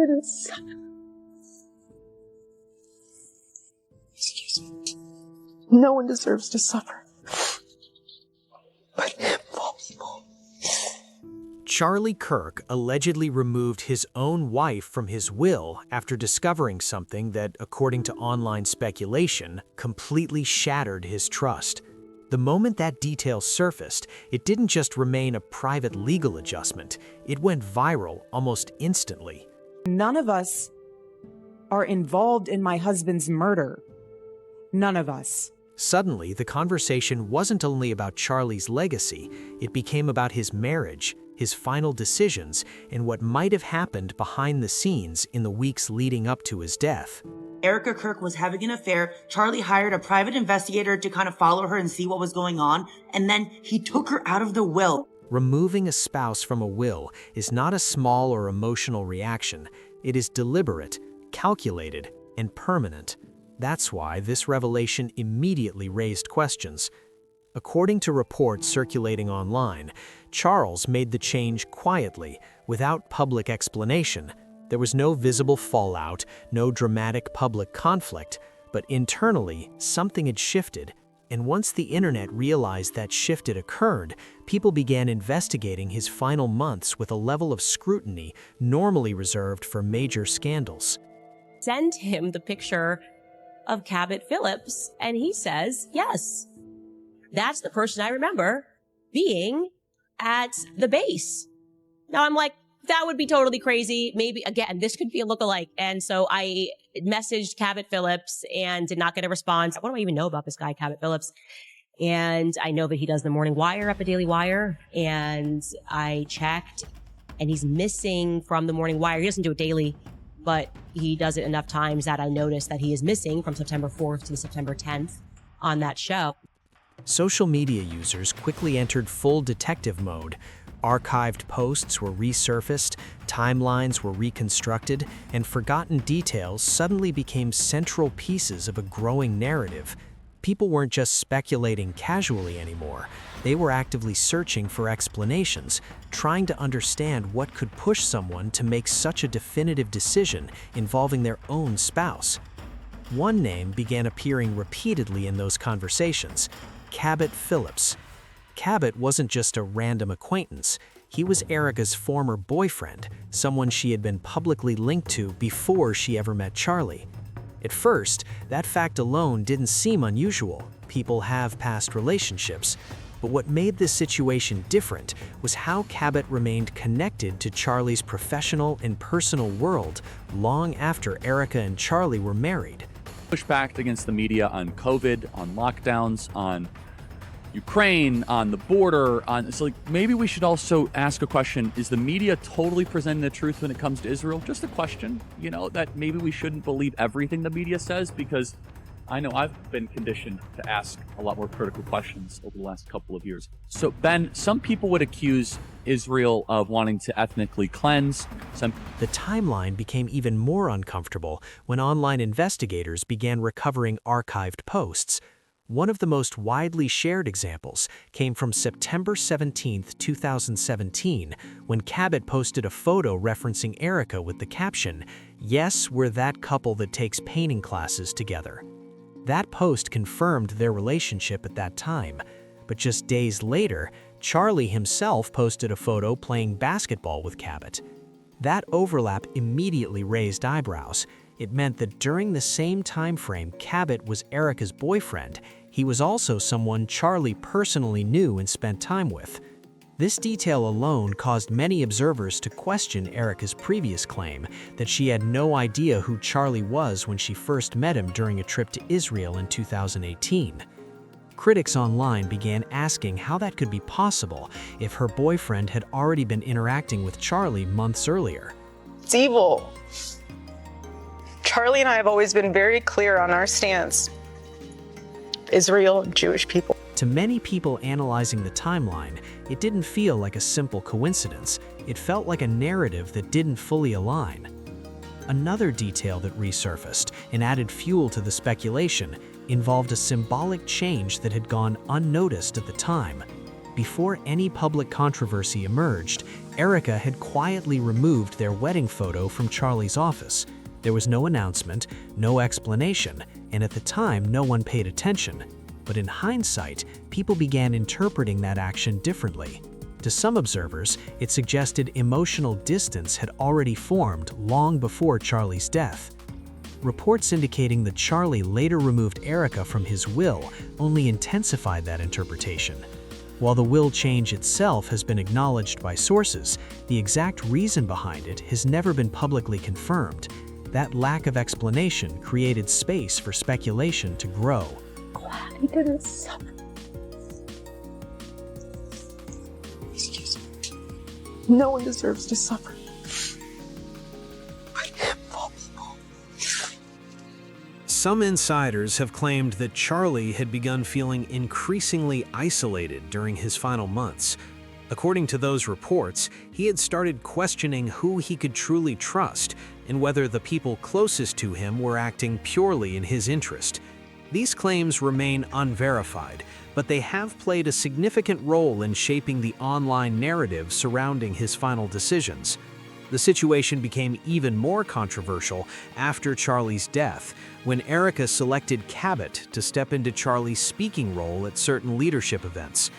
didn't suffer. Excuse me. No one deserves to suffer. But all people. Charlie Kirk allegedly removed his own wife from his will after discovering something that, according to online speculation, completely shattered his trust. The moment that detail surfaced, it didn't just remain a private legal adjustment, it went viral almost instantly. None of us are involved in my husband's murder. None of us. Suddenly, the conversation wasn't only about Charlie's legacy, it became about his marriage, his final decisions, and what might have happened behind the scenes in the weeks leading up to his death. Erika Kirk was having an affair. Charlie hired a private investigator to kind of follow her and see what was going on, and then he took her out of the will. Removing a spouse from a will is not a small or emotional reaction. It is deliberate, calculated, and permanent. That's why this revelation immediately raised questions. According to reports circulating online, Charles made the change quietly, without public explanation. There was no visible fallout, no dramatic public conflict, but internally, something had shifted. And once the internet realized that shift had occurred, people began investigating his final months with a level of scrutiny normally reserved for major scandals. Send him the picture of Cabot Phillips, and he says, yes, that's the person I remember being at the base. Now I'm like, that would be totally crazy. Maybe, again, this could be a lookalike. And so I messaged Cabot Phillips and did not get a response. What do I even know about this guy, Cabot Phillips? And I know that he does the Morning Wire up at Daily Wire. And I checked, and he's missing from the Morning Wire. He doesn't do it daily, but he does it enough times that I noticed that he is missing from September 4th to September 10th on that show. Social media users quickly entered full detective mode. Archived posts were resurfaced, timelines were reconstructed, and forgotten details suddenly became central pieces of a growing narrative. People weren't just speculating casually anymore. They were actively searching for explanations, trying to understand what could push someone to make such a definitive decision involving their own spouse. One name began appearing repeatedly in those conversations: Cabot Phillips. Cabot wasn't just a random acquaintance. He was Erika's former boyfriend, someone she had been publicly linked to before she ever met Charlie. At first, that fact alone didn't seem unusual. People have past relationships. But what made this situation different was how Cabot remained connected to Charlie's professional and personal world long after Erika and Charlie were married. Push back against the media on COVID, on lockdowns, on Ukraine, on the border, so maybe we should also ask a question: is the media totally presenting the truth when it comes to Israel? Just a question, that maybe we shouldn't believe everything the media says, because I know I've been conditioned to ask a lot more critical questions over the last couple of years. So Ben, some people would accuse Israel of wanting to ethnically cleanse. The timeline became even more uncomfortable when online investigators began recovering archived posts. One of the most widely shared examples came from September 17, 2017, when Cabot posted a photo referencing Erika with the caption, "Yes, we're that couple that takes painting classes together." That post confirmed their relationship at that time, but just days later, Charlie himself posted a photo playing basketball with Cabot. That overlap immediately raised eyebrows. It meant that during the same time frame Cabot was Erika's boyfriend, he was also someone Charlie personally knew and spent time with. This detail alone caused many observers to question Erika's previous claim that she had no idea who Charlie was when she first met him during a trip to Israel in 2018. Critics online began asking how that could be possible if her boyfriend had already been interacting with Charlie months earlier. It's evil. Charlie and I have always been very clear on our stance. Israel, Jewish people. To many people analyzing the timeline, it didn't feel like a simple coincidence. It felt like a narrative that didn't fully align. Another detail that resurfaced and added fuel to the speculation involved a symbolic change that had gone unnoticed at the time. Before any public controversy emerged, Erika had quietly removed their wedding photo from Charlie's office. There was no announcement, no explanation, and at the time, no one paid attention. But in hindsight, people began interpreting that action differently. To some observers, it suggested emotional distance had already formed long before Charlie's death. Reports indicating that Charlie later removed Erika from his will only intensified that interpretation. While the will change itself has been acknowledged by sources, the exact reason behind it has never been publicly confirmed. That lack of explanation created space for speculation to grow. Glad he didn't suffer. Excuse me. No one deserves to suffer. Some insiders have claimed that Charlie had begun feeling increasingly isolated during his final months. According to those reports, he had started questioning who he could truly trust and whether the people closest to him were acting purely in his interest. These claims remain unverified, but they have played a significant role in shaping the online narrative surrounding his final decisions. The situation became even more controversial after Charlie's death, when Erika selected Cabot to step into Charlie's speaking role at certain leadership events.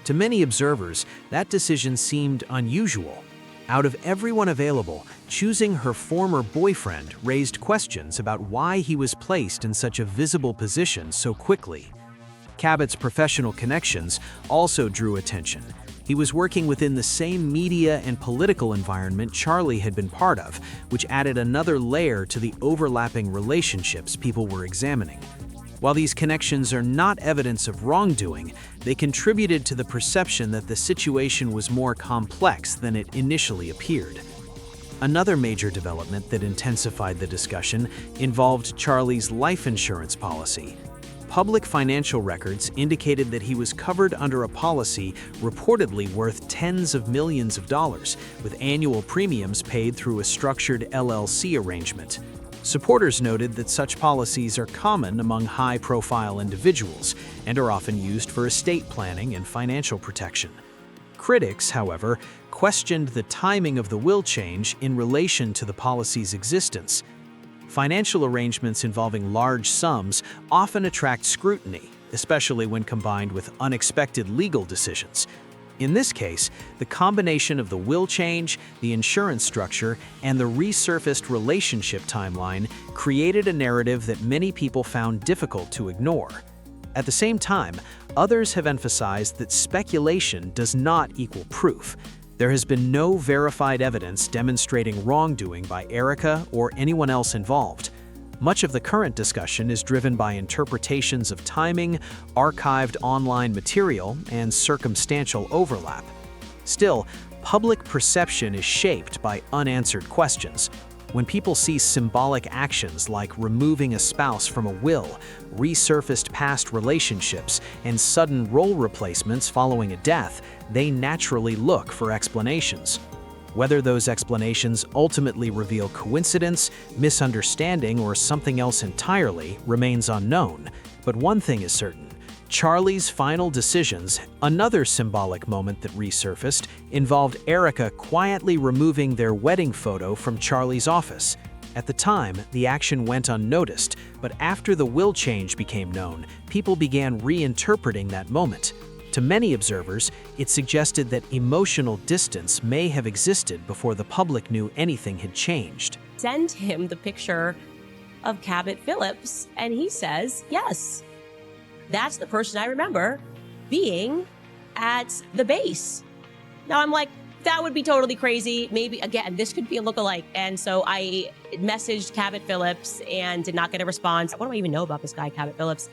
To many observers, that decision seemed unusual. Out of everyone available, choosing her former boyfriend raised questions about why he was placed in such a visible position so quickly. Cabot's professional connections also drew attention. He was working within the same media and political environment Charlie had been part of, which added another layer to the overlapping relationships people were examining. While these connections are not evidence of wrongdoing, they contributed to the perception that the situation was more complex than it initially appeared. Another major development that intensified the discussion involved Charlie's life insurance policy. Public financial records indicated that he was covered under a policy reportedly worth tens of millions of dollars, with annual premiums paid through a structured LLC arrangement. Supporters noted that such policies are common among high-profile individuals and are often used for estate planning and financial protection. Critics, however, questioned the timing of the will change in relation to the policy's existence. Financial arrangements involving large sums often attract scrutiny, especially when combined with unexpected legal decisions. In this case, the combination of the will change, the insurance structure, and the resurfaced relationship timeline created a narrative that many people found difficult to ignore. At the same time, others have emphasized that speculation does not equal proof. There has been no verified evidence demonstrating wrongdoing by Erika or anyone else involved. Much of the current discussion is driven by interpretations of timing, archived online material, and circumstantial overlap. Still, public perception is shaped by unanswered questions. When people see symbolic actions like removing a spouse from a will, resurfaced past relationships, and sudden role replacements following a death, they naturally look for explanations. Whether those explanations ultimately reveal coincidence, misunderstanding, or something else entirely remains unknown. But one thing is certain: Charlie's final decisions, another symbolic moment that resurfaced, involved Erika quietly removing their wedding photo from Charlie's office. At the time, the action went unnoticed, but after the will change became known, people began reinterpreting that moment. To many observers, it suggested that emotional distance may have existed before the public knew anything had changed. Send him the picture of Cabot Phillips, and he says, yes, that's the person I remember being at the base. Now I'm like, that would be totally crazy. Maybe, again, this could be a lookalike. And so I messaged Cabot Phillips and did not get a response. What do I even know about this guy, Cabot Phillips?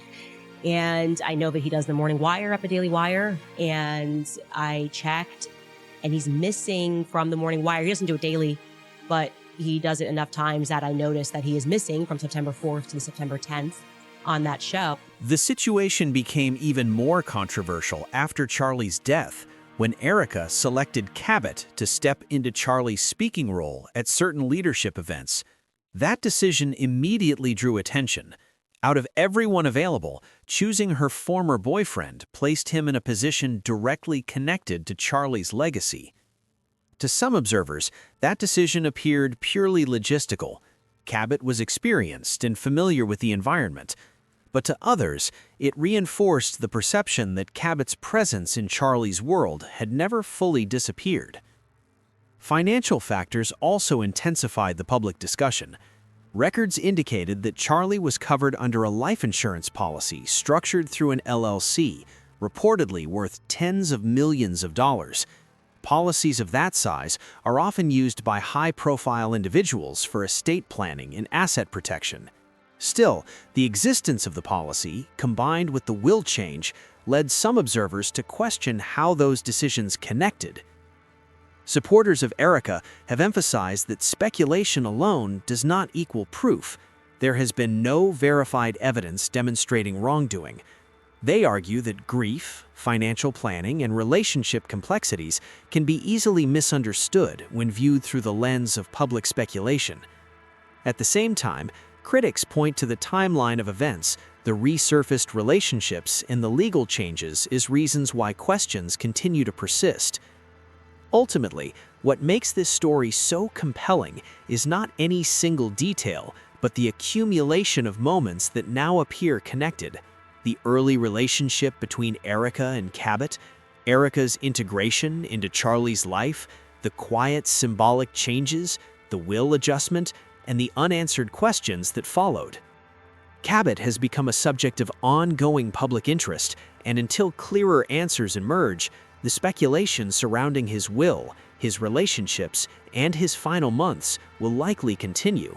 And I know that he does the Morning Wire up at Daily Wire. And I checked, and he's missing from the Morning Wire. He doesn't do it daily, but he does it enough times that I noticed that he is missing from September 4th to September 10th on that show. The situation became even more controversial after Charlie's death, when Erika selected Cabot to step into Charlie's speaking role at certain leadership events. That decision immediately drew attention. Out of everyone available, choosing her former boyfriend placed him in a position directly connected to Charlie's legacy. To some observers, that decision appeared purely logistical. Cabot was experienced and familiar with the environment. But to others, it reinforced the perception that Cabot's presence in Charlie's world had never fully disappeared. Financial factors also intensified the public discussion. Records indicated that Charlie was covered under a life insurance policy structured through an LLC, reportedly worth tens of millions of dollars. Policies of that size are often used by high-profile individuals for estate planning and asset protection. Still, the existence of the policy, combined with the will change, led some observers to question how those decisions connected. Supporters of Erika have emphasized that speculation alone does not equal proof. There has been no verified evidence demonstrating wrongdoing. They argue that grief, financial planning, and relationship complexities can be easily misunderstood when viewed through the lens of public speculation. At the same time, critics point to the timeline of events, the resurfaced relationships, and the legal changes as reasons why questions continue to persist. Ultimately, what makes this story so compelling is not any single detail, but the accumulation of moments that now appear connected. The early relationship between Erika and Cabot, Erika's integration into Charlie's life, the quiet symbolic changes, the will adjustment, and the unanswered questions that followed. Cabot has become a subject of ongoing public interest, and until clearer answers emerge, the speculation surrounding his will, his relationships, and his final months will likely continue.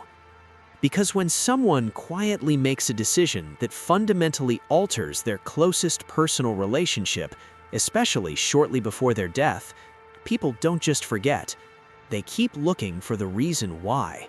Because when someone quietly makes a decision that fundamentally alters their closest personal relationship, especially shortly before their death, people don't just forget. They keep looking for the reason why.